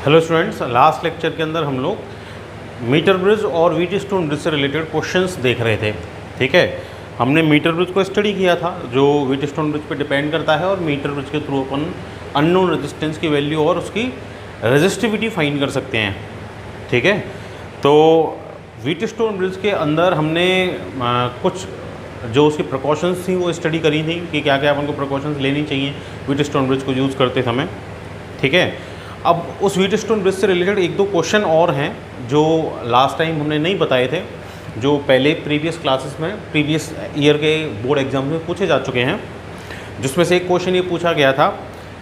Hello students, last lecture के अंदर हम लोग मीटर ब्रिज और व्हीटस्टोन ब्रिज से रिलेटेड क्वेश्चंस देख रहे थे। ठीक है, हमने मीटर ब्रिज को स्टडी किया था जो व्हीटस्टोन ब्रिज पे डिपेंड करता है, और मीटर ब्रिज के थ्रू अपन अननोन रेजिस्टेंस की वैल्यू और उसकी रेजिस्टिविटी फाइंड कर सकते हैं। ठीक है, तो व्हीटस्टोन ब्रिज के अंदर हमने कुछ जो उसकी प्रिकॉशंस थी वो स्टडी करी थी कि क्या क्या अपन को प्रिकॉशंस लेनी चाहिए व्हीटस्टोन ब्रिज को यूज़ करते समय। ठीक है, अब उस व्हीटस्टोन ब्रिज से रिलेटेड एक दो क्वेश्चन और हैं जो लास्ट टाइम हमने नहीं बताए थे, जो पहले प्रीवियस क्लासेस में प्रीवियस ईयर के बोर्ड एग्जाम में पूछे जा चुके हैं। जिसमें से एक क्वेश्चन ये पूछा गया था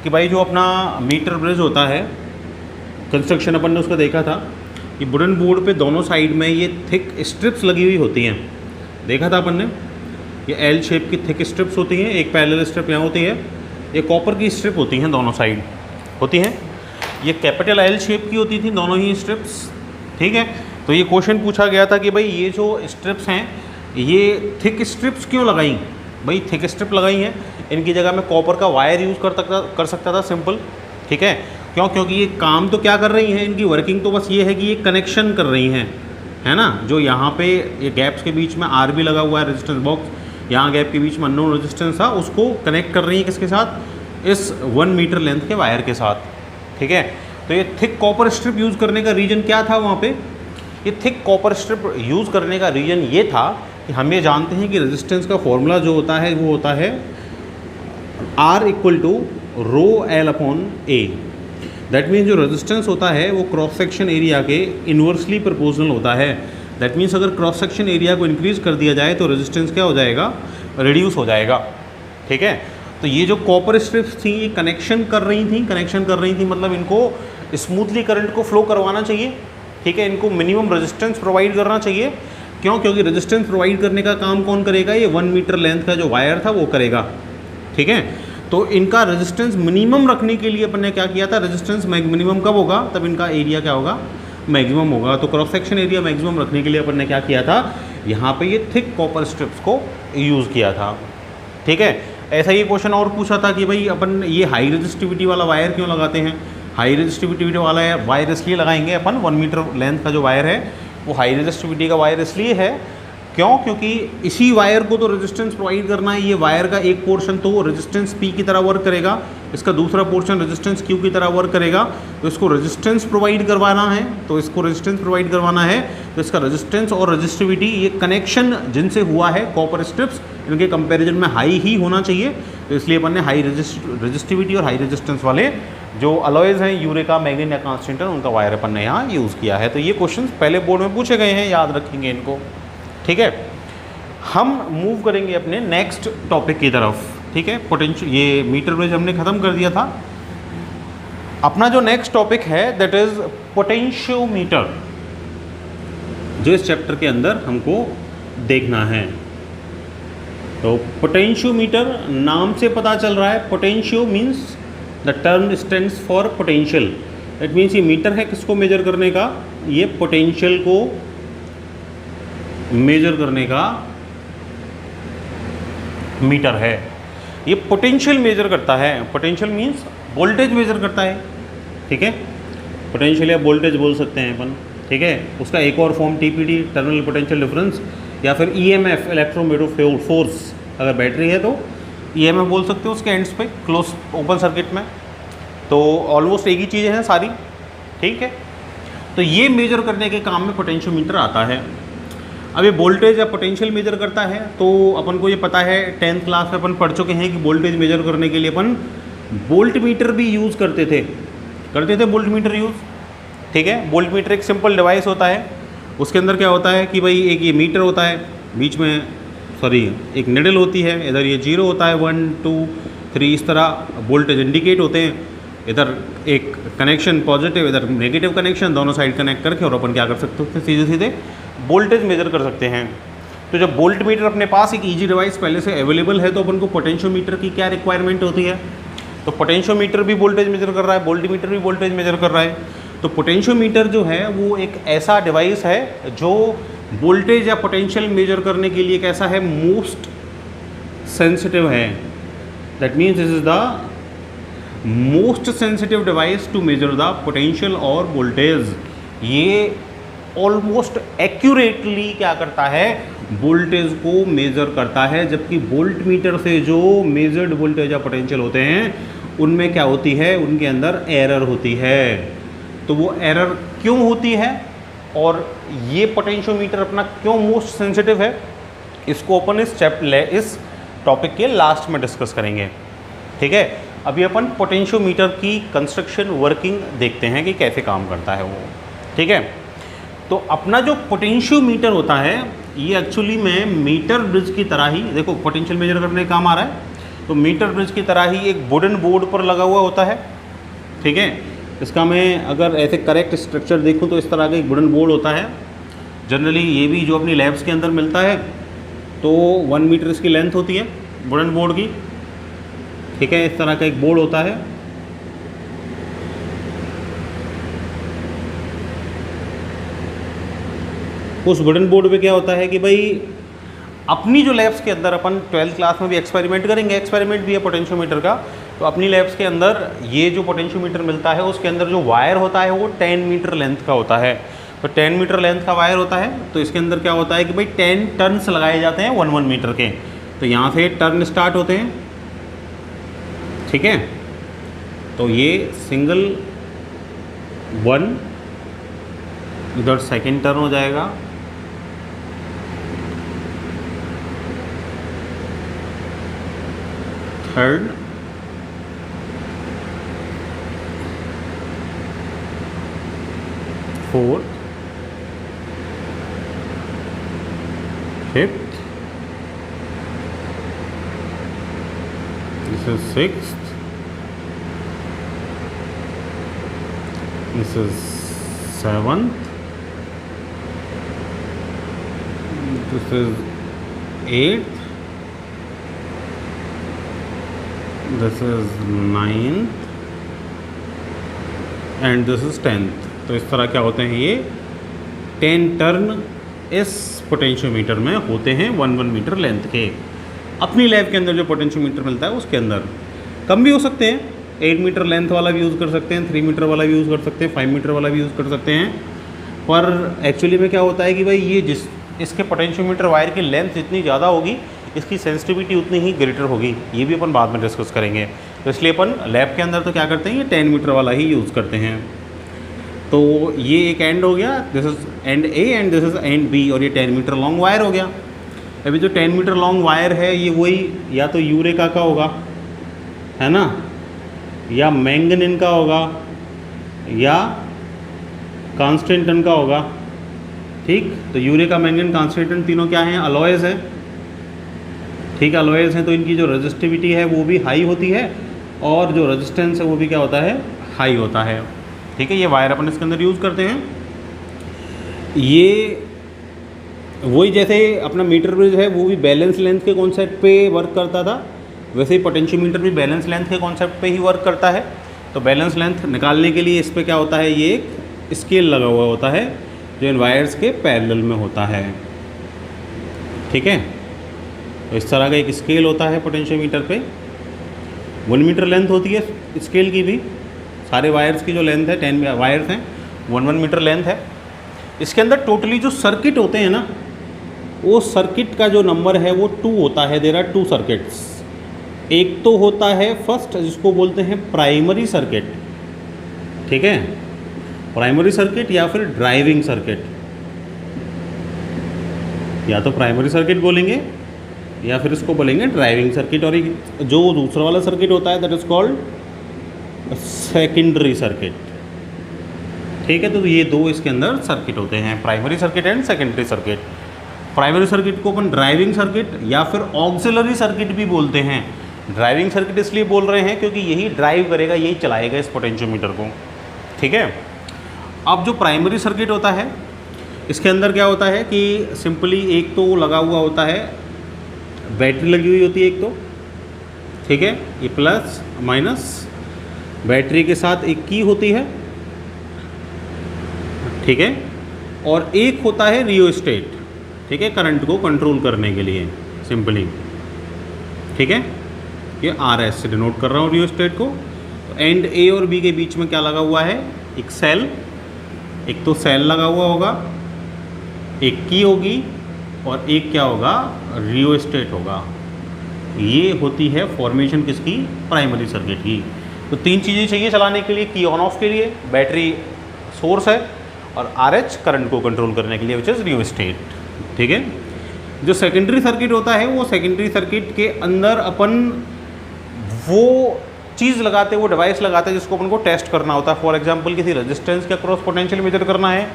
कि भाई जो अपना मीटर ब्रिज होता है, कंस्ट्रक्शन अपन ने उसका देखा था कि वुडन बोर्ड पे दोनों साइड में ये थिक स्ट्रिप्स लगी हुई होती हैं। देखा था अपन ने, ये एल शेप की थिक स्ट्रिप्स होती हैं, एक पैरेलल स्ट्रिप यहाँ होती है, ये कॉपर की स्ट्रिप होती हैं, दोनों साइड होती हैं। ये कैपिटल एल शेप की होती थी दोनों ही स्ट्रिप्स। ठीक है, तो ये क्वेश्चन पूछा गया था कि भाई ये जो स्ट्रिप्स हैं ये थिक स्ट्रिप्स क्यों लगाई। भाई थिक स्ट्रिप लगाई हैं, इनकी जगह मैं कॉपर का वायर यूज़ कर सकता था, सिंपल। ठीक है, क्यों? क्योंकि ये काम तो क्या कर रही हैं, इनकी वर्किंग तो बस ये है कि ये कनेक्शन कर रही हैं, है ना। जो यहाँ पे ये गैप्स के बीच में आर भी लगा हुआ है, रेजिस्टेंस बॉक्स, यहाँ गैप के बीच में अननोन रेजिस्टेंस था, उसको कनेक्ट कर रही है किसके साथ, इस 1 मीटर लेंथ के वायर के साथ। ठीक है, तो ये थिक कॉपर स्ट्रिप यूज़ करने का रीज़न क्या था वहाँ पे। ये थिक कॉपर स्ट्रिप यूज़ करने का रीज़न ये था कि हम ये जानते हैं कि रेजिस्टेंस का फॉर्मूला जो होता है वो होता है R equal to rho l upon a. That means जो रेजिस्टेंस होता है वो क्रॉस सेक्शन एरिया के इन्वर्सली प्रोपोर्शनल होता है। दैट मीन्स अगर क्रॉस सेक्शन एरिया को इंक्रीज़ कर दिया जाए तो रेजिस्टेंस क्या हो जाएगा, रिड्यूस हो जाएगा। ठीक है, तो ये जो कॉपर स्ट्रिप्स थी ये कनेक्शन कर रही थी मतलब इनको स्मूथली करंट को फ्लो करवाना चाहिए। ठीक है, इनको मिनिमम रेजिस्टेंस प्रोवाइड करना चाहिए। क्यों? क्योंकि रेजिस्टेंस प्रोवाइड करने का काम कौन करेगा, ये 1 मीटर लेंथ का जो वायर था वो करेगा। ठीक है, तो इनका रेजिस्टेंस मिनिमम रखने के लिए अपन ने क्या किया था, रेजिस्टेंस मिनिमम कब होगा, तब इनका एरिया क्या होगा, मैक्सिमम होगा। तो क्रॉस सेक्शन एरिया मैक्सिमम रखने के लिए अपन ने क्या किया था, यहाँ पे ये थिक कॉपर स्ट्रिप्स को यूज़ किया था। ठीक है, ऐसा ही क्वेश्चन और पूछा था कि भाई अपन ये हाई रेजिस्टिविटी वाला वायर क्यों लगाते हैं। हाई रेजिस्टिविटी वाला वायर इसलिए लगाएंगे अपन, 1 मीटर लेंथ का जो वायर है वो हाई रेजिस्टिविटी का वायर इसलिए है, क्यों? क्योंकि इसी वायर को तो रेजिस्टेंस प्रोवाइड करना है। ये वायर का एक पोर्शन तो रेजिस्टेंस P की तरह वर्क करेगा, इसका दूसरा पोर्शन रेजिस्टेंस Q की तरह वर्क करेगा। तो इसको रेजिस्टेंस प्रोवाइड करवाना है, तो इसका रेजिस्टेंस और रेजिस्टिविटी, ये कनेक्शन जिनसे हुआ है कॉपर स्ट्रिप्स, इनके कंपैरिजन में हाई ही होना चाहिए। तो इसलिए अपन ने हाई रेजिस्टिविटी और हाई रेजिस्टेंस वाले जो अलॉयज़ हैं, यूरेका, मैग्नीज या कांस्टेंटन, उनका वायर अपन ने यहाँ यूज़ किया है। तो ये क्वेश्चन पहले बोर्ड में पूछे गए हैं, याद रखेंगे इनको। ठीक है, हम मूव करेंगे अपने नेक्स्ट टॉपिक की तरफ। ठीक है, पोटेंशियल, ये मीटर ब्रिज हमने ख़त्म कर दिया था। अपना जो नेक्स्ट टॉपिक है दैट इज़ पोटेंशियोमीटर, जो इस चैप्टर के अंदर हमको देखना है। तो पोटेंशियोमीटर नाम से पता चल रहा है, potentio means the term stands for potential. That means ये मीटर है किसको मेजर करने का, ये पोटेंशियल को मेजर करने का मीटर है। ये पोटेंशियल मेजर करता है, पोटेंशियल मीन्स वोल्टेज मेजर करता है। ठीक है, पोटेंशियल या वोल्टेज बोल सकते हैं अपन। ठीक है, उसका एक और form TPD, terminal potential difference, या फिर EMF, इलेक्ट्रोमैग्नेटिक फोर्स। अगर बैटरी है तो EMF बोल सकते हो उसके एंड्स पे, क्लोज ओपन सर्किट में। तो ऑलमोस्ट एक ही चीज़ें हैं सारी। ठीक है, तो ये मेजर करने के काम में पोटेंशियोमीटर आता है। अब ये वोल्टेज या पोटेंशियल मेजर करता है, तो अपन को ये पता है, 10th क्लास में अपन पढ़ चुके हैं कि वोल्टेज मेजर करने के लिए अपन वोल्ट मीटर भी यूज़ करते थे वोल्ट मीटर यूज़। ठीक है, वोल्ट मीटर एक सिंपल डिवाइस होता है। उसके अंदर क्या होता है कि भाई एक ये मीटर होता है, बीच में एक निडल होती है, इधर ये 0 होता है, 1 2 3 इस तरह वोल्टेज इंडिकेट होते हैं। इधर एक कनेक्शन पॉजिटिव, इधर नेगेटिव कनेक्शन, दोनों साइड कनेक्ट करके और अपन क्या कर सकते हैं, सीधे सीधे वोल्टेज मेजर कर सकते हैं। तो जब वोल्ट मीटर अपने पास एक ईजी डिवाइस पहले से अवेलेबल है, तो अपन को पोटेंशियोमीटर की क्या रिक्वायरमेंट होती है। तो पोटेंशियोमीटर भी वोल्टेज मेजर कर रहा है, वोल्ट मीटर भी वोल्टेज मेजर कर रहा है। तो पोटेंशियोमीटर जो है वो एक ऐसा डिवाइस है जो वोल्टेज या पोटेंशियल मेजर करने के लिए कैसा है, मोस्ट सेंसिटिव है। That means this is the most sensitive device to measure the potential और वोल्टेज। ये ऑलमोस्ट एक्यूरेटली क्या करता है, वोल्टेज को मेज़र करता है, जबकि वोल्ट मीटर से जो मेजर्ड वोल्टेज या पोटेंशियल होते हैं उनमें क्या होती है, उनके अंदर एरर होती है। तो वो एरर क्यों होती है और ये पोटेंशियोमीटर अपना क्यों मोस्ट सेंसिटिव है, इसको अपन इस टॉपिक के लास्ट में डिस्कस करेंगे। ठीक है, अभी अपन पोटेंशियोमीटर की कंस्ट्रक्शन वर्किंग देखते हैं कि कैसे काम करता है वो। ठीक है, तो अपना जो पोटेंशियोमीटर होता है ये एक्चुअली में मीटर ब्रिज की तरह ही, देखो पोटेंशियल मेजर करने का काम आ रहा है, तो मीटर ब्रिज की तरह ही एक वुडन बोर्ड पर लगा हुआ होता है। ठीक है, इसका मैं अगर ऐसे करेक्ट स्ट्रक्चर देखूं तो इस तरह का एक वुडन बोर्ड होता है। जनरली ये भी जो अपनी लैब्स के अंदर मिलता है, तो 1 मीटर इसकी लेंथ होती है वुडन बोर्ड की। ठीक है, इस तरह का एक बोर्ड होता है। उस वुडन बोर्ड पे क्या होता है कि भाई अपनी जो लैब्स के अंदर अपन 12th क्लास में भी एक्सपेरिमेंट करेंगे, एक्सपेरिमेंट भी है पोटेंशियोमीटर का, तो अपनी लैब्स के अंदर ये जो पोटेंशियोमीटर मिलता है उसके अंदर जो वायर होता है वो 10 मीटर लेंथ का होता है। तो 10 मीटर लेंथ का वायर होता है, तो इसके अंदर क्या होता है कि भाई 10 टर्न्स लगाए जाते हैं 1 मीटर के। तो यहाँ से टर्न स्टार्ट होते हैं। ठीक है, तो ये सिंगल 1, इधर सेकेंड टर्न हो जाएगा, third, fourth, fifth, this is sixth, this is seventh, this is eighth, this is ninth and this is 10th। तो इस तरह क्या होते हैं, ये 10 टर्न इस पोटेंशियोमीटर में होते हैं 1 मीटर लेंथ के। अपनी लैब के अंदर जो पोटेंशियोमीटर मिलता है उसके अंदर कम भी हो सकते हैं, 8 मीटर लेंथ वाला भी यूज़ कर सकते हैं, 3 मीटर वाला भी यूज़ कर सकते हैं, 5 मीटर वाला भी यूज़ कर सकते हैं। पर एक्चुअली में क्या होता है कि भाई ये इसके पोटेंशियोमीटर वायर की लेंथ जितनी ज़्यादा होगी इसकी सेंसिटिविटी उतनी ही ग्रेटर होगी। ये भी अपन बाद में डिस्कस करेंगे। तो इसलिए अपन लैब के अंदर तो क्या करते हैं, ये 10 मीटर वाला ही यूज़ करते हैं। तो ये एक एंड हो गया, this is end A and this is end B, और ये 10 मीटर लॉन्ग वायर हो गया। अभी जो 10 मीटर लॉन्ग वायर है ये वही या तो यूरेका का होगा, है ना, या मैंगनीन का होगा, या कॉन्स्टेंटन का होगा। ठीक, तो यूरेका, मैंगनीन, कॉन्स्टेंटन तीनों क्या हैं, अलॉयज़ हैं। ठीक, अलॉयज़ हैं, तो इनकी जो रेजिस्टिविटी है वो भी हाई होती है और जो रेजिस्टेंस है वो भी क्या होता है, हाई होता है। ठीक है, ये वायर अपन इसके अंदर यूज़ करते हैं। ये वही जैसे अपना मीटर ब्रिज है वो भी बैलेंस लेंथ के कॉन्सेप्ट पे वर्क करता था, वैसे ही पोटेंशियोमीटर भी बैलेंस लेंथ के कॉन्सेप्ट पे ही वर्क करता है। तो बैलेंस लेंथ निकालने के लिए इस पर क्या होता है, ये एक स्केल लगा हुआ होता है जो इन वायर्स के पैरेलल में होता है। ठीक है, तो इस तरह का एक स्केल होता है पोटेंशियोमीटर पे। 1 मीटर लेंथ होती है स्केल की भी, सारे वायर्स की जो लेंथ है 10 वायर्स हैं, 1 मीटर लेंथ है। इसके अंदर टोटली जो सर्किट होते हैं ना, वो सर्किट का जो नंबर है वो 2 होता है। There are 2 circuits. एक तो होता है फर्स्ट, जिसको बोलते हैं प्राइमरी सर्किट। ठीक है, प्राइमरी सर्किट या फिर ड्राइविंग सर्किट, या तो प्राइमरी सर्किट बोलेंगे या फिर इसको बोलेंगे ड्राइविंग सर्किट। और एक जो दूसरा वाला सर्किट होता है that is called secondary circuit. ठीक है, तो ये 2 इसके अंदर सर्किट होते हैं, primary circuit and secondary circuit. Primary circuit को अपन ड्राइविंग सर्किट या फिर ऑक्सिलरी सर्किट भी बोलते हैं। ड्राइविंग सर्किट इसलिए बोल रहे हैं क्योंकि यही ड्राइव करेगा, यही चलाएगा इस पोटेंशियोमीटर को। ठीक है, अब जो प्राइमरी सर्किट होता है इसके अंदर क्या होता है कि सिंपली एक तो लगा हुआ होता है, बैटरी लगी हुई होती है एक तो। ठीक है, ये प्लस माइनस, बैटरी के साथ एक की होती है। ठीक है, और एक होता है रियोस्टेट। ठीक है, करंट को कंट्रोल करने के लिए सिंपली। ठीक है, ये RS से डिनोट कर रहा हूँ रियोस्टेट को। तो एंड ए और बी के बीच में क्या लगा हुआ है, एक सेल, एक तो सेल लगा हुआ होगा, एक की होगी और एक क्या होगा, रियोस्टेट होगा। ये होती है फॉर्मेशन किसकी, प्राइमरी सर्किट की। तो तीन चीज़ें चाहिए चलाने के लिए, की ऑन ऑफ के लिए बैटरी सोर्स है और RH करंट को कंट्रोल करने के लिए विच इज़ रियोस्टेट। ठीक है। जो सेकेंडरी सर्किट होता है वो सेकेंडरी सर्किट के अंदर अपन वो चीज़ लगाते हैं, वो डिवाइस लगाते हैं जिसको अपन को टेस्ट करना होता है। फॉर एग्जांपल किसी रेजिस्टेंस का क्रॉस पोटेंशियल मेजर करना है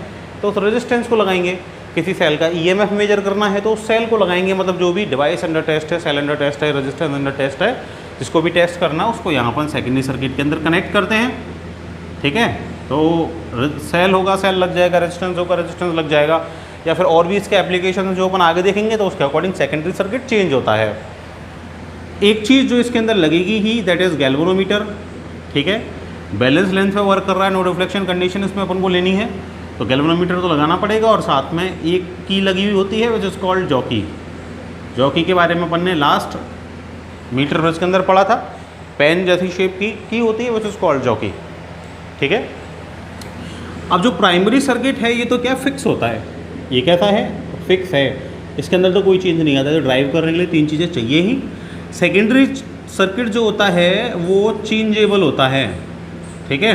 तो उस रेजिस्टेंस को लगाएंगे, किसी सेल का EMF मेजर करना है तो उस सेल को लगाएंगे। मतलब जो भी डिवाइस अंडर टेस्ट है, सेल अंडर टेस्ट है, रेजिस्टेंस अंडर टेस्ट है, जिसको भी टेस्ट करना है उसको यहाँ पर सेकेंडरी सर्किट के अंदर कनेक्ट करते हैं। ठीक है। तो सेल होगा, सेल लग जाएगा, रेजिस्टेंस होगा, रेजिस्टेंस लग जाएगा, या फिर और भी इसके एप्लीकेशन जो अपन आगे देखेंगे तो उसके अकॉर्डिंग सेकेंडरी सर्किट चेंज होता है। एक चीज़ जो इसके अंदर लगेगी ही, दैट इज़ गैल्वेनोमीटर। ठीक है। बैलेंस लेंथ पे वर्क कर रहा है, नो रिफ्लेक्शन कंडीशन इसमें अपन को लेनी है, तो गैल्वेनोमीटर तो लगाना पड़ेगा। और साथ में एक की लगी हुई होती है which is called jockey. Jockey के बारे में अपन ने लास्ट मीटर ब्रिज के अंदर पढ़ा था। पेन जैसी शेप की होती है विच इज़ कॉल्ड जॉकी। ठीक है। अब जो प्राइमरी सर्किट है ये तो क्या फिक्स होता है, ये कैसा है, फिक्स है, इसके अंदर तो कोई चेंज नहीं आता। तो ड्राइव करने के लिए तीन चीज़ें चाहिए ही। सेकेंडरी सर्किट जो होता है वो चेंजेबल होता है। ठीक है।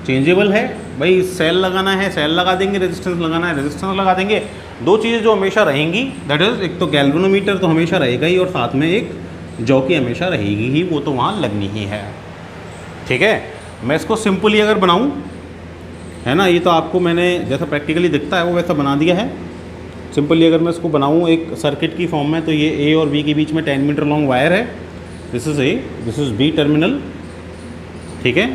चेंजेबल है भाई, सेल लगाना है सेल लगा देंगे, रेजिस्टेंस लगाना है रेजिस्टेंस लगा देंगे। दो चीज़ें जो हमेशा रहेंगी दैट इज़, एक तो गैल्वेनोमीटर तो हमेशा रहेगा ही और साथ में एक जॉकी हमेशा रहेगी ही, वो तो वहाँ लगनी ही है। ठीक है। मैं इसको सिंपली अगर बनाऊँ, है ना, ये तो आपको मैंने जैसा प्रैक्टिकली दिखता है वो वैसा बना दिया है। सिंपली अगर मैं इसको बनाऊँ एक सर्किट की फॉर्म में, तो ये ए और बी के बीच में 10 मीटर लॉन्ग वायर है। This is A, this is B terminal. ठीक है।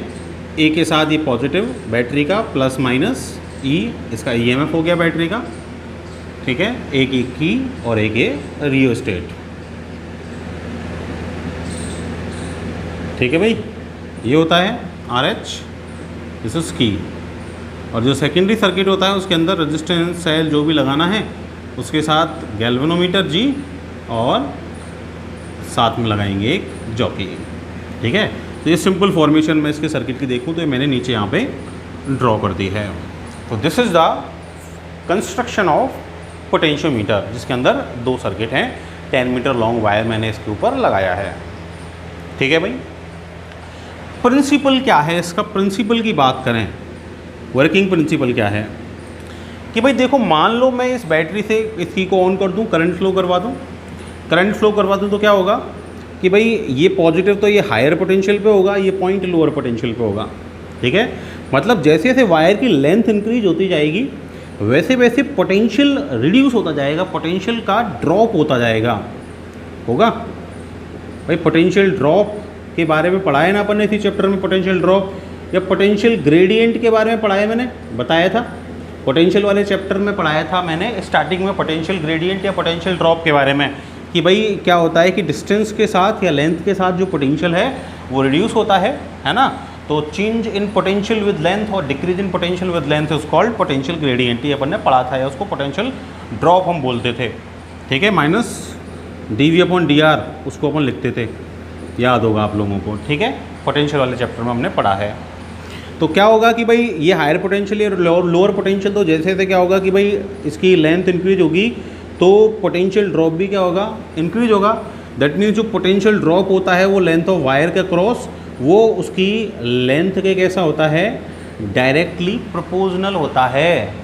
ए के साथ ये पॉजिटिव बैटरी का प्लस माइनस ई, इसका EMF हो गया बैटरी का। ठीक है। एक एक की और एक ये रियोस्टेट। ठीक है भाई, ये होता है RH, दिस इज की। और जो सेकेंडरी सर्किट होता है उसके अंदर रेजिस्टेंस सेल जो भी लगाना है उसके साथ गैल्वेनोमीटर G और साथ में लगाएंगे एक जॉकी। ठीक है। तो ये सिंपल फॉर्मेशन में इसके सर्किट की देखूँ तो ये मैंने नीचे यहाँ पे ड्रॉ कर दी है। तो this is the construction of potentiometer, जिसके अंदर दो सर्किट हैं, 10 मीटर लॉन्ग वायर मैंने इसके ऊपर लगाया है। ठीक है भाई। प्रिंसिपल क्या है इसका, प्रिंसिपल की बात करें, वर्किंग प्रिंसिपल क्या है कि भाई देखो, मान लो मैं इस बैटरी से इसकी को ऑन कर दूं, करंट फ्लो करवा दूं, करंट फ्लो करवा दूं तो क्या होगा कि भाई ये पॉजिटिव तो ये हायर पोटेंशियल पे होगा, ये पॉइंट लोअर पोटेंशियल पे होगा। ठीक है। मतलब जैसे जैसे वायर की लेंथ इंक्रीज होती जाएगी वैसे वैसे पोटेंशियल रिड्यूस होता जाएगा, पोटेंशियल का ड्रॉप होता जाएगा, होगा भाई। पोटेंशियल ड्रॉप के बारे में पढ़ा है ना अपन ने इसी चैप्टर में, पोटेंशियल ड्रॉप या पोटेंशियल ग्रेडियंट के बारे में पढ़ा है, मैंने बताया था पोटेंशियल वाले चैप्टर में पढ़ाया था मैंने स्टार्टिंग में पोटेंशियल ग्रेडियंट या पोटेंशियल ड्रॉप के बारे में, कि भाई क्या होता है कि डिस्टेंस के साथ या लेंथ के साथ जो पोटेंशियल है वो रिड्यूस होता है ना। तो change in potential with length और decrease in potential with length is called potential gradient. ये अपन ने पढ़ा था, या उसको पोटेंशियल ड्रॉप हम बोलते थे। ठीक है। माइनस dV/dr उसको अपन लिखते थे, याद होगा आप लोगों को। ठीक है। पोटेंशियल वाले चैप्टर में हमने पढ़ा है। तो क्या होगा कि भाई ये हायर पोटेंशियल या लोअर पोटेंशियल, तो जैसे जैसे क्या होगा कि भाई इसकी लेंथ इंक्रीज होगी तो पोटेंशियल ड्रॉप भी क्या होगा, इंक्रीज होगा। दैट मीन्स जो पोटेंशियल ड्रॉप होता है वो लेंथ ऑफ वायर का क्रॉस, वो उसकी लेंथ के कैसा होता है, डायरेक्टली प्रोपोर्शनल होता है।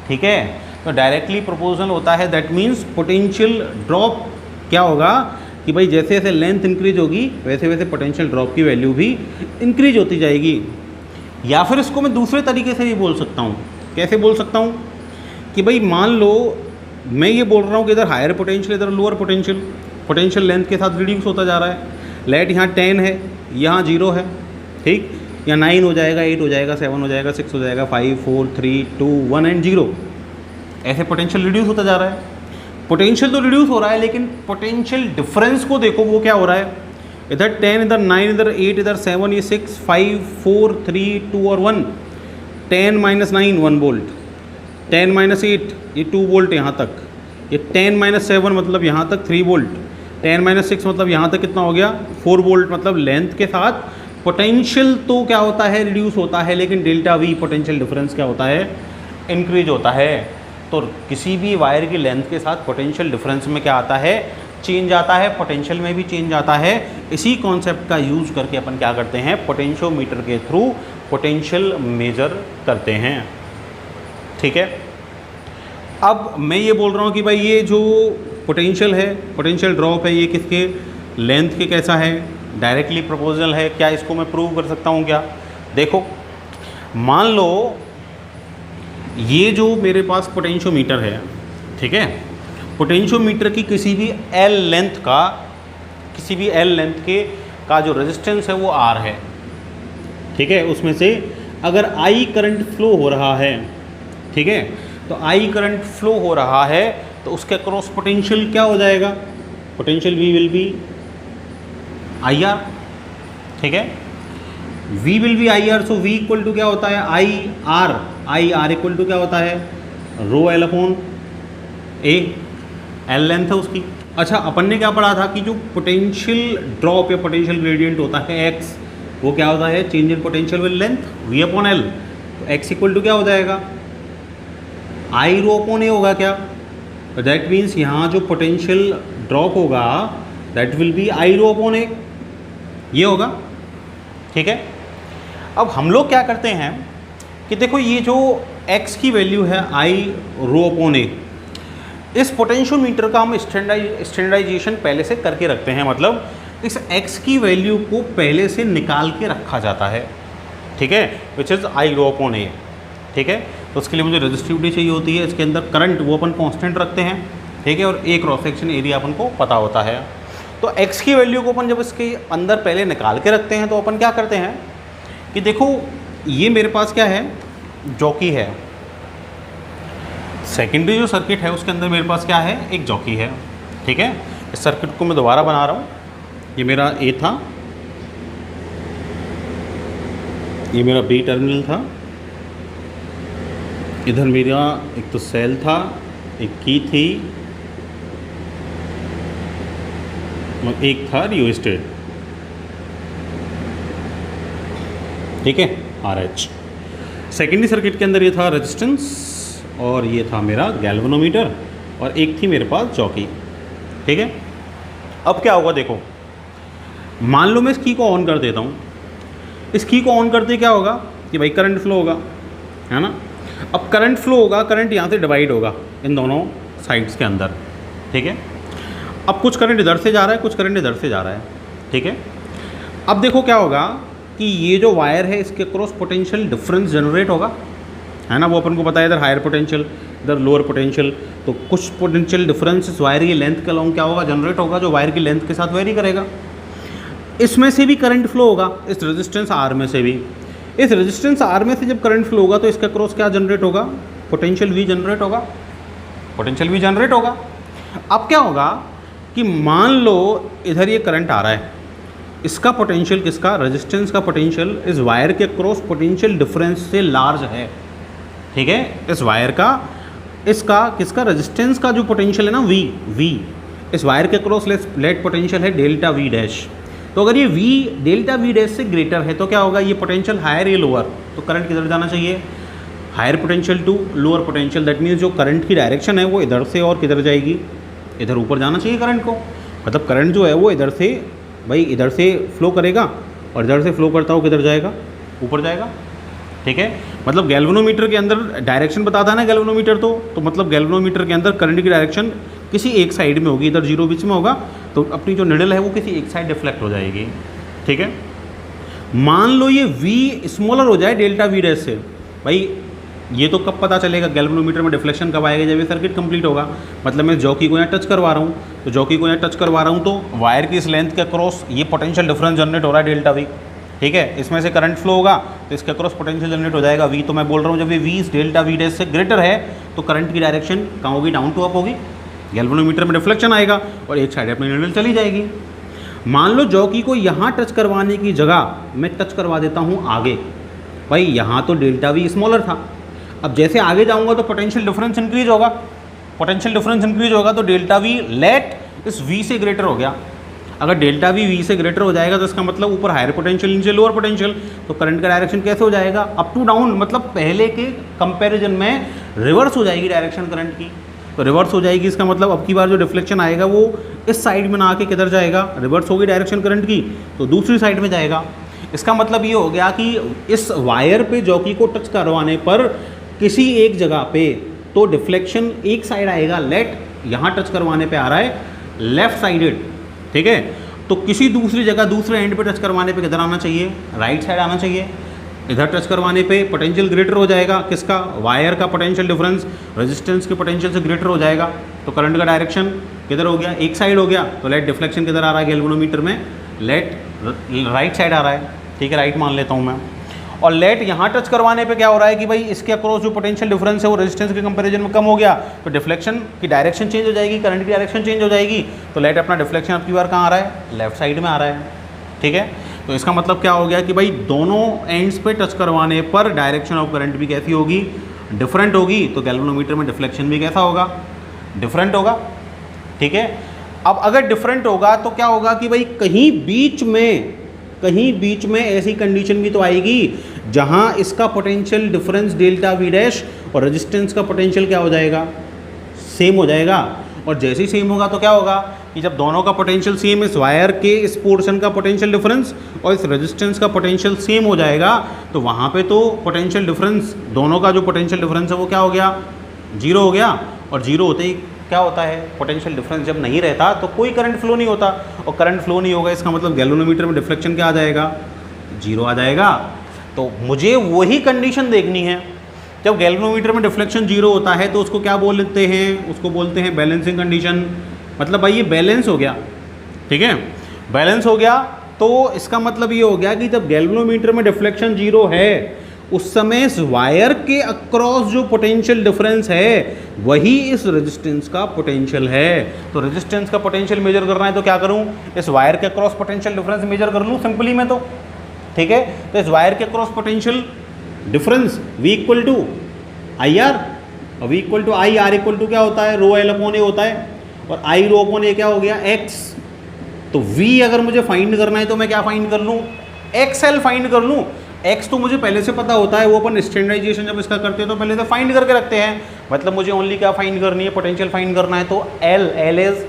ठीक है। तो डायरेक्टली प्रोपोर्शनल होता है, दैट मीन्स पोटेंशियल ड्रॉप क्या होगा कि भाई जैसे जैसे लेंथ इंक्रीज होगी वैसे वैसे पोटेंशियल ड्रॉप की वैल्यू भी इंक्रीज होती जाएगी। या फिर इसको मैं दूसरे तरीके से भी बोल सकता हूँ। कैसे बोल सकता हूँ कि भाई मान लो मैं ये बोल रहा हूँ कि इधर हायर पोटेंशियल इधर लोअर पोटेंशियल, पोटेंशियल लेंथ के साथ रिड्यूस होता जा रहा है। लेट यहाँ 10 है, यहाँ 0 है। ठीक। यहाँ 9 हो जाएगा, 8 हो जाएगा, 7 हो जाएगा, 6 हो जाएगा, 5 4 3 2 1 एंड 0। ऐसे पोटेंशियल रिड्यूस होता जा रहा है। पोटेंशियल तो रिड्यूस हो रहा है, लेकिन पोटेंशियल डिफरेंस को देखो वो क्या हो रहा है, इधर 10 इधर 9 इधर 8 इधर 7, ये 6 5 4 3 2 और 1। 10 - 9 1 वोल्ट, 10 - 8 ये 2 वोल्ट यहाँ तक, ये 10 - 7 मतलब यहाँ तक 3 वोल्ट, 10 - 6 मतलब यहाँ तक कितना हो गया 4 वोल्ट। मतलब लेंथ के साथ पोटेंशियल तो क्या होता है, रिड्यूस होता है, लेकिन डेल्टा वी पोटेंशियल डिफरेंस क्या होता है, इंक्रीज होता है। तो किसी भी वायर की लेंथ के साथ पोटेंशियल डिफरेंस में क्या आता है, चेंज आता है, पोटेंशियल में भी चेंज आता है। इसी कॉन्सेप्ट का यूज़ करके अपन क्या करते हैं, पोटेंशियोमीटर के थ्रू पोटेंशियल मेजर करते हैं। ठीक है, अब मैं ये बोल रहा हूँ कि भाई ये जो पोटेंशियल है, पोटेंशियल ड्रॉप है, ये किसके लेंथ के कैसा है, डायरेक्टली प्रोपोर्शनल है, क्या इसको मैं प्रूव कर सकता हूँ क्या? देखो, मान लो ये जो मेरे पास पोटेंशियोमीटर है, ठीक है, पोटेंशियोमीटर की किसी भी एल लेंथ का जो रेजिस्टेंस है वो आर है, ठीक है, उसमें से अगर आई करंट फ्लो हो रहा है, ठीक है, तो आई करंट फ्लो हो रहा है तो उसके क्रॉस पोटेंशियल क्या हो जाएगा, potential V will be I R, ठीक है, V will be I R. So V equal to क्या होता है, आई आर इक्वल टू क्या होता है, रो एल अपॉन ए, एल लेंथ है उसकी। अच्छा, अपन ने क्या पढ़ा था कि जो पोटेंशियल ड्रॉप या पोटेंशियल ग्रेडियंट होता है x, वो क्या होता है, change in potential with length V upon L. तो x इक्वल टू क्या हो जाएगा, आई रो अपॉन ए होगा क्या, तो दैट मीन्स यहाँ जो पोटेंशियल ड्रॉप होगा that will be I R upon A, ये होगा। ठीक है, अब हम लोग क्या करते हैं कि देखो ये जो x की वैल्यू है आई रो अपॉन ए, इस पोटेंशियोमीटर का हम स्टैंडर्डाइजेशन पहले से करके रखते हैं, मतलब इस x की वैल्यू को पहले से निकाल के रखा जाता है, ठीक है, which is I R upon ए। ठीक है, तो उसके लिए मुझे रेजिस्टिविटी चाहिए होती है, इसके अंदर करंट वो अपन कांस्टेंट रखते हैं, ठीक है, और ए क्रॉस सेक्शन एरिया अपन को पता होता है। तो x की वैल्यू को अपन जब इसके अंदर पहले निकाल के रखते हैं तो अपन क्या करते हैं कि देखो ये मेरे पास क्या है, जॉकी है, सेकेंडरी जो सर्किट है उसके अंदर मेरे पास क्या है, एक जॉकी है। ठीक है, इस सर्किट को मैं दोबारा बना रहा हूँ, ये मेरा ए था, ये मेरा बी टर्मिनल था, इधर मेरा एक तो सेल था, एक की थी, एक था रियोस्टेट, ठीक है, RH। सेकेंडरी सर्किट के अंदर ये था रेजिस्टेंस और ये था मेरा गैल्वेनोमीटर और एक थी मेरे पास जॉकी। ठीक है, अब क्या होगा, देखो मान लो मैं इस की को ऑन कर देता हूँ, इस की को ऑन करते क्या होगा कि भाई करंट फ्लो होगा, है ना। अब करंट फ्लो होगा, करंट यहाँ से डिवाइड होगा इन दोनों साइड्स के अंदर, ठीक है। अब कुछ करंट इधर से जा रहा है, कुछ करंट इधर से जा रहा है, ठीक है। अब देखो क्या होगा कि ये जो वायर है इसके क्रॉस पोटेंशियल डिफरेंस जनरेट होगा, है ना, वो अपन को पता है, इधर हायर पोटेंशियल इधर लोअर पोटेंशियल, तो कुछ पोटेंशियल डिफरेंस इस वायर की लेंथ के अलॉन्ग क्या होगा, जनरेट होगा, जो वायर की लेंथ के साथ वेरी करेगा। इसमें से भी करंट फ्लो होगा, इस रेजिस्टेंस आर में से भी, इस रेजिस्टेंस आर में से जब करंट फ्लो होगा तो इसका क्रॉस क्या जनरेट होगा, पोटेंशियल वी जनरेट होगा, पोटेंशियल वी जनरेट होगा। अब क्या होगा कि मान लो इधर ये करंट आ रहा है, इसका पोटेंशियल किसका, रेजिस्टेंस का पोटेंशियल इस वायर के क्रॉस पोटेंशियल डिफरेंस से लार्ज है, ठीक है, इस वायर का, इसका किसका, रेजिस्टेंस का जो पोटेंशियल है ना वी इस वायर के क्रॉस लेट पोटेंशियल है डेल्टा वी डैश। तो अगर ये वी डेल्टा वी डैश से ग्रेटर है तो क्या होगा, ये पोटेंशियल हायर या लोअर, तो करंट किधर जाना चाहिए, higher potential to lower potential. That means जो करंट की डायरेक्शन है वो इधर से और किधर जाएगी, इधर ऊपर जाना चाहिए करंट को। मतलब करंट जो है वो इधर से, भाई इधर से फ्लो करेगा और इधर से फ्लो करता हो किधर जाएगा, ऊपर जाएगा, ठीक है। मतलब गैल्वेनोमीटर के अंदर डायरेक्शन बताता है ना गैल्वेनोमीटर, तो मतलब गैल्वेनोमीटर के अंदर करंट की डायरेक्शन किसी एक साइड में होगी, इधर जीरो बीच में होगा, तो अपनी जो निडल है वो किसी एक साइड डिफ्लेक्ट हो जाएगी, ठीक है। मान लो ये V स्मॉलर हो जाए डेल्टा वी डैश से, भाई ये तो कब पता चलेगा, गैल्वेनोमीटर में डिफ्लेक्शन कब आएगा, जब ये सर्किट कंप्लीट होगा। मतलब मैं जॉकी को यहाँ टच करवा रहा हूँ, तो जॉकी को यहाँ टच करवा रहा हूँ तो वायर की इस लेंथ के क्रॉस ये पोटेंशियल डिफरेंस जनरेट हो रहा है डेल्टा वी, ठीक है। इसमें से करंट फ्लो होगा तो इसके क्रॉस पोटेंशियल जनरेट हो जाएगा V। तो मैं बोल रहा हूँ जब ये V डेल्टा वी डैश से ग्रेटर है तो करंट की डायरेक्शन कहाँ होगी, डाउन टू अप होगी, गैल्वेनोमीटर में डिफ्लेक्शन आएगा और एक साइड अपनी निडल चली जाएगी। मान लो जॉकी को यहाँ टच करवाने की जगह मैं टच करवा देता हूँ आगे, भाई यहाँ तो डेल्टा वी स्मॉलर था, अब जैसे आगे जाऊँगा तो पोटेंशियल डिफरेंस इंक्रीज होगा, पोटेंशियल डिफरेंस इंक्रीज होगा तो डेल्टा वी लेट इस V से ग्रेटर हो गया। अगर डेल्टा वी वी से ग्रेटर हो जाएगा तो इसका मतलब ऊपर हायर पोटेंशियल नीचे लोअर पोटेंशियल, तो करंट का डायरेक्शन कैसे हो जाएगा, अप टू डाउन, मतलब पहले के कंपैरिजन में रिवर्स हो जाएगी डायरेक्शन करंट की। तो रिवर्स हो जाएगी, इसका मतलब अब की बार जो डिफ्लेक्शन आएगा वो इस साइड में ना आके किधर जाएगा, रिवर्स होगी डायरेक्शन करंट की तो दूसरी साइड में जाएगा। इसका मतलब ये हो गया कि इस वायर पे जॉकी को टच करवाने पर किसी एक जगह पे तो डिफ्लेक्शन एक साइड आएगा, लेट यहाँ टच करवाने पे आ रहा है लेफ्ट साइडेड, ठीक है। तो किसी दूसरी जगह दूसरे एंड पे टच करवाने पे किधर आना चाहिए, राइट साइड आना चाहिए। इधर टच करवाने पे पोटेंशियल ग्रेटर हो जाएगा, किसका, वायर का पोटेंशियल डिफरेंस रेजिस्टेंस के पोटेंशियल से ग्रेटर हो जाएगा, तो करंट का डायरेक्शन किधर हो गया, एक साइड हो गया। तो लेट डिफ्लेक्शन किधर आ रहा है गैल्वेनोमीटर में, लेट राइट साइड आ रहा है, ठीक है, राइट मान लेता हूँ मैं। और लेट यहाँ टच करवाने पे क्या हो रहा है कि भाई इसके अक्रॉस जो पोटेंशियल डिफरेंस है वो रेजिस्टेंस के कंपैरिजन में कम हो गया, तो डिफ्लेक्शन की डायरेक्शन चेंज हो जाएगी, करंट की डायरेक्शन चेंज हो जाएगी। तो लेट अपना डिफ्लेक्शन अब की बार कहाँ आ रहा है, लेफ्ट साइड में आ रहा है, ठीक है। तो इसका मतलब क्या हो गया कि भाई दोनों एंड्स पे टच करवाने पर डायरेक्शन ऑफ करंट भी कैसी होगी, डिफरेंट होगी। तो गैल्वेनोमीटर में डिफ्लेक्शन भी कैसा होगा, डिफरेंट होगा, ठीक है। अब अगर डिफरेंट होगा तो क्या होगा कि भाई कहीं बीच में ऐसी कंडीशन भी तो आएगी जहां इसका potential difference delta V dash और रेजिस्टेंस का पोटेंशियल क्या हो जाएगा, सेम हो जाएगा। और जैसे ही सेम होगा तो क्या होगा कि जब दोनों का पोटेंशियल सेम, इस वायर के इस पोर्शन का पोटेंशियल डिफरेंस और इस रेजिस्टेंस का पोटेंशियल सेम हो जाएगा, तो वहाँ पे तो पोटेंशियल डिफरेंस, दोनों का जो पोटेंशियल डिफरेंस है वो क्या हो गया, जीरो हो गया। और जीरो होते ही क्या होता है, पोटेंशियल डिफरेंस जब नहीं रहता तो कोई करंट फ्लो नहीं होता, और करंट फ्लो नहीं होगा इसका मतलब गैल्वेनोमीटर में डिफ्लेक्शन क्या आ जाएगा, जीरो आ जाएगा। तो मुझे वही कंडीशन देखनी है, जब गैल्वेनोमीटर में डिफ्लेक्शन जीरो होता है तो उसको क्या बोलते हैं, उसको बोलते हैं बैलेंसिंग कंडीशन। मतलब भाई ये बैलेंस हो गया, ठीक है, बैलेंस हो गया। तो इसका मतलब ये हो गया कि जब गैल्वेनोमीटर में डिफ्लेक्शन जीरो है उस समय इस वायर के अक्रॉस जो पोटेंशियल डिफरेंस है वही इस रेजिस्टेंस का पोटेंशियल है। तो रेजिस्टेंस का पोटेंशियल मेजर करना है तो क्या करूं, इस वायर के अक्रॉस पोटेंशियल डिफरेंस मेजर कर लूं सिंपली मैं, तो ठीक है। तो इस वायर के across potential difference V equal to I R, और V equal to I, R equal to क्या होता है, रो एल अपॉन ए होता है, और आई रो अपॉन ए क्या हो गया, x। तो V अगर मुझे फाइंड करना है तो मैं क्या फाइंड कर लूँ, XL फाइंड कर लूँ। x तो मुझे पहले से पता होता है, वो अपन स्टैंडर्डाइजेशन जब इसका करते हैं तो पहले से फाइंड करके रखते हैं। मतलब मुझे ओनली क्या फाइंड करनी है, पोटेंशियल फाइंड करना है। तो L इज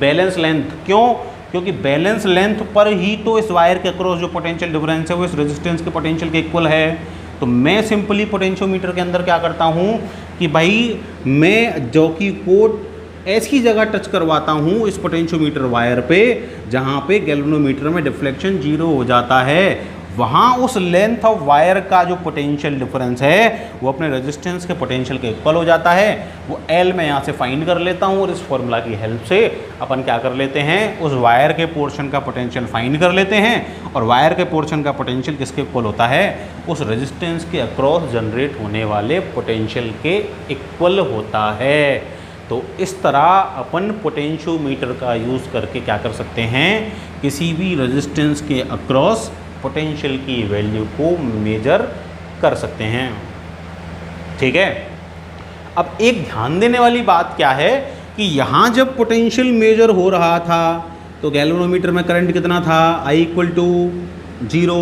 बैलेंस लेंथ, क्यों, क्योंकि बैलेंस लेंथ पर ही तो इस वायर के अक्रॉस जो पोटेंशियल डिफरेंस है वो इस रेजिस्टेंस के पोटेंशियल के इक्वल है। तो मैं सिंपली पोटेंशियोमीटर के अंदर क्या करता हूँ कि भाई मैं जॉकी को ऐसी जगह टच करवाता हूँ इस पोटेंशियोमीटर वायर पे जहाँ पे गैल्वेनोमीटर में डिफ्लेक्शन जीरो हो जाता है, वहाँ उस लेंथ ऑफ वायर का जो पोटेंशियल डिफरेंस है वो अपने रेजिस्टेंस के पोटेंशियल के इक्वल हो जाता है। वो L मैं यहाँ से फाइंड कर लेता हूँ और इस फॉर्मूला की हेल्प से अपन क्या कर लेते हैं, उस वायर के पोर्शन का पोटेंशियल फाइंड कर लेते हैं। और वायर के पोर्शन का पोटेंशियल किसके इक्वल होता है, उस रेजिस्टेंस के अक्रॉस जनरेट होने वाले पोटेंशियल के इक्वल होता है। तो इस तरह अपन पोटेंशियोमीटर का यूज़ करके क्या कर सकते हैं, किसी भी रेजिस्टेंस के अक्रॉस पोटेंशियल की वैल्यू को मेजर कर सकते हैं, ठीक है। अब एक ध्यान देने वाली बात क्या है कि यहाँ जब पोटेंशियल मेजर हो रहा था तो गैल्वेनोमीटर में करंट कितना था, I इक्वल टू 0।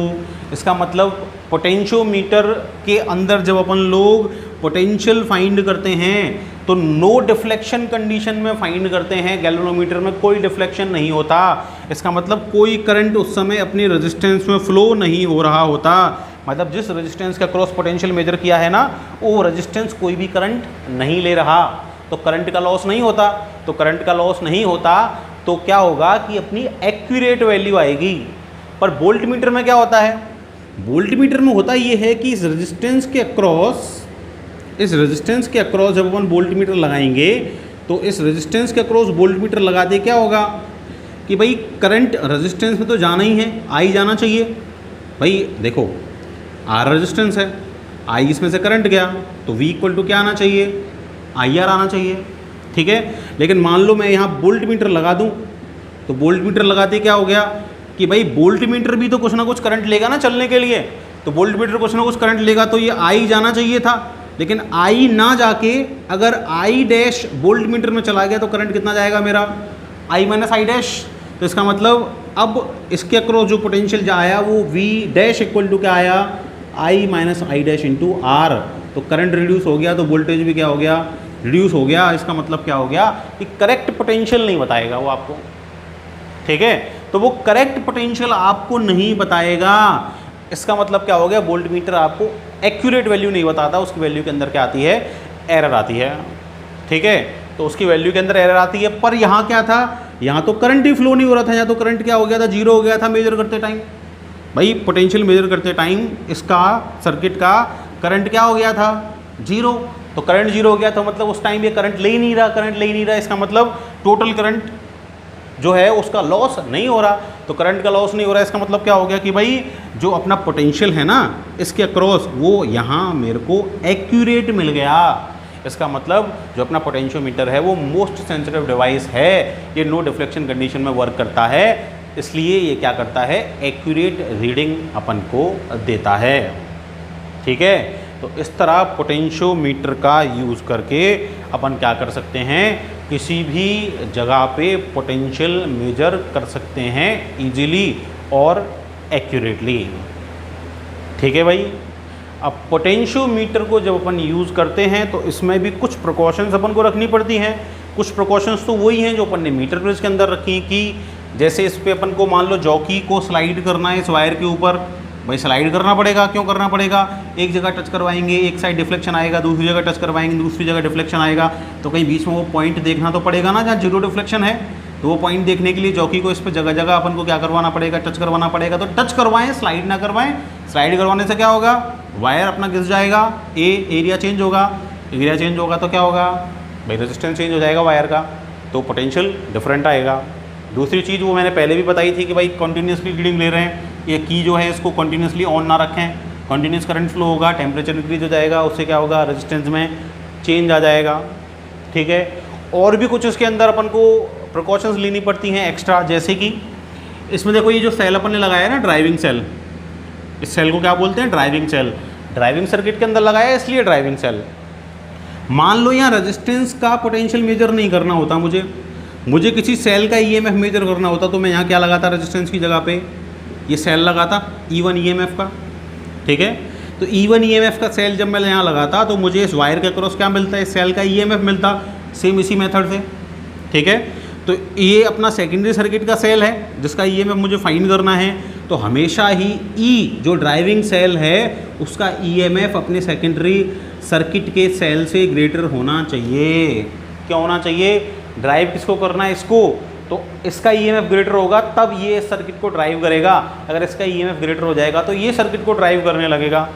इसका मतलब पोटेंशियोमीटर के अंदर जब अपन लोग पोटेंशियल फाइंड करते हैं तो नो डिफ्लेक्शन कंडीशन में फाइंड करते हैं, गैल्वेनोमीटर में कोई डिफ्लेक्शन नहीं होता। इसका मतलब कोई करंट उस समय अपनी रेजिस्टेंस में फ्लो नहीं हो रहा होता। मतलब जिस रेजिस्टेंस का क्रॉस पोटेंशियल मेजर किया है ना, वो रेजिस्टेंस कोई भी करंट नहीं ले रहा, तो करंट का लॉस नहीं होता। तो करंट का लॉस नहीं होता तो क्या होगा कि अपनी एक्यूरेट वैल्यू आएगी। पर वोल्टमीटर में क्या होता है, वोल्टमीटर में होता ये है कि इस रेजिस्टेंस के अक्रॉस जब अपन वोल्टमीटर लगाएंगे तो इस रेजिस्टेंस के अक्रॉस वोल्टमीटर लगाते क्या होगा कि भाई करंट रेजिस्टेंस में तो जाना ही है, आई जाना चाहिए। भाई देखो आर रेजिस्टेंस है, आई इसमें से करंट गया तो वी इक्वल टू क्या आना चाहिए, आई आर आना चाहिए, ठीक है। लेकिन मान लो मैं यहाँ वोल्टमीटर लगा दूँ तो वोल्टमीटर लगाते क्या हो गया कि भाई वोल्टमीटर भी तो कुछ ना कुछ करंट लेगा ना चलने के लिए, तो वोल्टमीटर कुछ ना कुछ करंट लेगा तो ये आई जाना चाहिए था। लेकिन आई ना जाके अगर आई डैश वोल्टमीटर में चला गया तो करंट कितना जाएगा मेरा, आई माइनस आई डैश। तो इसका मतलब अब इसके अक्रॉस जो पोटेंशियल जो आया वो V डैश इक्वल टू क्या आया, I minus I dash into R। तो करंट रिड्यूस हो गया तो वोल्टेज भी क्या हो गया, रिड्यूस हो गया। इसका मतलब क्या हो गया कि करेक्ट पोटेंशियल नहीं बताएगा वो आपको, ठीक है। तो वो करेक्ट पोटेंशियल आपको नहीं बताएगा, इसका मतलब क्या हो गया, वोल्ट मीटर आपको एक्यूरेट वैल्यू नहीं बताता, उसकी वैल्यू के अंदर क्या आती है, एरर आती है, ठीक है। तो उसकी वैल्यू के अंदर एरर आती है। पर यहाँ क्या था, यहाँ तो करंट ही फ्लो नहीं हो रहा था, यहाँ तो करंट क्या हो गया था, जीरो हो गया था मेजर करते टाइम। भाई पोटेंशियल मेजर करते टाइम इसका सर्किट का करंट क्या हो गया था, जीरो। तो करंट जीरो हो गया तो मतलब उस टाइम ये करंट ले ही नहीं रहा, करंट ले ही नहीं रहा, इसका मतलब टोटल करंट जो है उसका लॉस नहीं हो रहा। तो करंट का लॉस नहीं हो रहा, इसका मतलब क्या हो गया कि भाई जो अपना पोटेंशियल है ना इसके अक्रॉस वो यहाँ मेरे को एक्यूरेट मिल गया। इसका मतलब जो अपना पोटेंशियोमीटर है वो मोस्ट सेंसिटिव डिवाइस है, ये नो डिफ्लेक्शन कंडीशन में वर्क करता है, इसलिए ये क्या करता है, एक्यूरेट रीडिंग अपन को देता है, ठीक है। तो इस तरह पोटेंशियोमीटर का यूज़ करके अपन क्या कर सकते हैं, किसी भी जगह पे पोटेंशियल मेजर कर सकते हैं इजीली और एक्यूरेटली, ठीक है भाई। अब पोटेंशियोमीटर को जब अपन यूज़ करते हैं तो इसमें भी कुछ प्रिकॉशंस अपन को रखनी पड़ती हैं। कुछ प्रिकॉशंस तो वही हैं जो अपन ने मीटर ब्रिज के अंदर रखी कि जैसे इस पे अपन को मान लो जॉकी को स्लाइड करना है इस वायर के ऊपर, भाई स्लाइड करना पड़ेगा। क्यों करना पड़ेगा, एक जगह टच करवाएंगे एक साइड डिफ्लेक्शन आएगा, दूसरी जगह टच करवाएंगे दूसरी जगह डिफ्लेक्शन आएगा, तो कहीं बीच में वो पॉइंट देखना तो पड़ेगा ना जहाँ जीरो डिफ्लेक्शन है। तो वो पॉइंट देखने के लिए जॉकी को इस पर जगह जगह अपन को क्या करवाना पड़ेगा, टच करवाना पड़ेगा। तो टच करवाएं, स्लाइड ना करवाएं। स्लाइड करवाने से क्या होगा, वायर अपना घिस जाएगा, एरिया चेंज होगा, एरिया चेंज होगा तो क्या होगा भाई, रेजिस्टेंस चेंज हो जाएगा वायर का, तो पोटेंशियल डिफरेंट आएगा। दूसरी चीज़ वो मैंने पहले भी बताई थी कि भाई कॉन्टीन्यूसली रीडिंग ले रहे हैं, ये की जो है इसको कॉन्टीन्यूसली ऑन ना रखें, कॉन्टीन्यूस करंट फ्लो होगा, टेम्परेचर इंक्रीज हो जाएगा, उससे क्या होगा, रेजिस्टेंस में चेंज आ जाएगा, ठीक है। और भी कुछ इसके अंदर अपन को प्रिकॉशंस लेनी पड़ती हैं एक्स्ट्रा, जैसे कि इसमें देखो ये जो सेल अपन ने लगाया है ना, ड्राइविंग सेल, इस सेल को क्या बोलते हैं, ड्राइविंग सेल। ड्राइविंग सर्किट के अंदर लगाया है इसलिए ड्राइविंग सेल। मान लो यहाँ रेजिस्टेंस का पोटेंशियल मेजर नहीं करना होता, मुझे किसी सेल का ईएमएफ मेजर करना होता, तो मैं यहाँ क्या लगाता, रेजिस्टेंस की जगह पे ये सेल लगाता E1 ईएमएफ का, ठीक है। तो E1 ईएमएफ का सेल जब मैं यहाँ लगाता तो मुझे इस वायर के क्रॉस क्या मिलता है, इस सेल का ईएमएफ मिलता, सेम इसी मेथड से, ठीक है। तो ये अपना सेकेंडरी सर्किट का सेल है जिसका ईएमएफ मुझे फाइंड करना है। तो हमेशा ही ई जो ड्राइविंग सेल है उसका ईएमएफ अपने सेकेंडरी सर्किट के सेल से ग्रेटर होना चाहिए। क्या होना चाहिए, ड्राइव किसको करना है, इसको, तो इसका ईएमएफ ग्रेटर होगा तब ये सर्किट को ड्राइव करेगा। अगर इसका ईएमएफ ग्रेटर हो जाएगा तो ये सर्किट को ड्राइव करने लगेगा,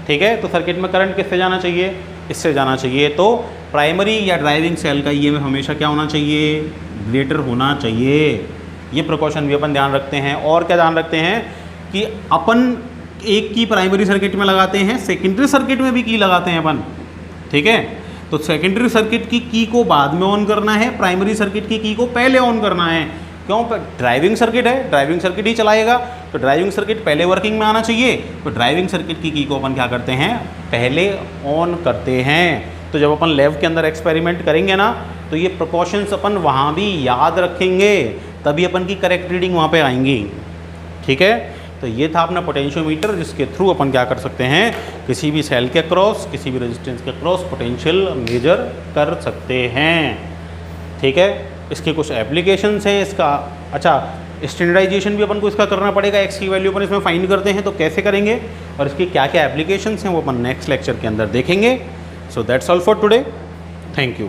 ठीक है। तो सर्किट में करंट किससे जाना चाहिए, इससे जाना चाहिए। तो प्राइमरी या ड्राइविंग सेल का ईएमएफ हमेशा क्या होना चाहिए, ग्रेटर होना चाहिए। ये प्रिकॉशन भी अपन ध्यान रखते हैं। और क्या ध्यान रखते हैं कि अपन एक की प्राइमरी सर्किट में लगाते हैं, सेकेंडरी सर्किट में भी की लगाते हैं अपन, ठीक है। तो सेकेंडरी सर्किट की को बाद में ऑन करना है, प्राइमरी सर्किट की को पहले ऑन करना है। क्यों, ड्राइविंग सर्किट है, ड्राइविंग सर्किट ही चलाएगा, तो ड्राइविंग सर्किट पहले वर्किंग में आना चाहिए। तो ड्राइविंग सर्किट की को अपन क्या करते हैं, पहले ऑन करते हैं। तो जब अपन लैब के अंदर एक्सपेरिमेंट करेंगे ना, तो ये प्रिकॉशंस अपन वहाँ भी याद रखेंगे, तभी अपन की करेक्ट रीडिंग वहाँ पे आएंगी, ठीक है। तो ये था अपना पोटेंशियोमीटर, जिसके थ्रू अपन क्या कर सकते हैं, किसी भी सेल के क्रॉस, किसी भी रेजिस्टेंस के क्रॉस पोटेंशियल मेजर कर सकते हैं, ठीक है। इसके कुछ एप्लीकेशंस हैं इसका। अच्छा, स्टैंडर्डाइजेशन भी अपन को इसका करना पड़ेगा, एक्स की वैल्यू अपन इसमें फाइंड करते हैं, तो कैसे करेंगे और इसकी क्या क्या एप्लीकेशंस हैं वो अपन नेक्स्ट लेक्चर के अंदर देखेंगे। So that's all for today, thank you.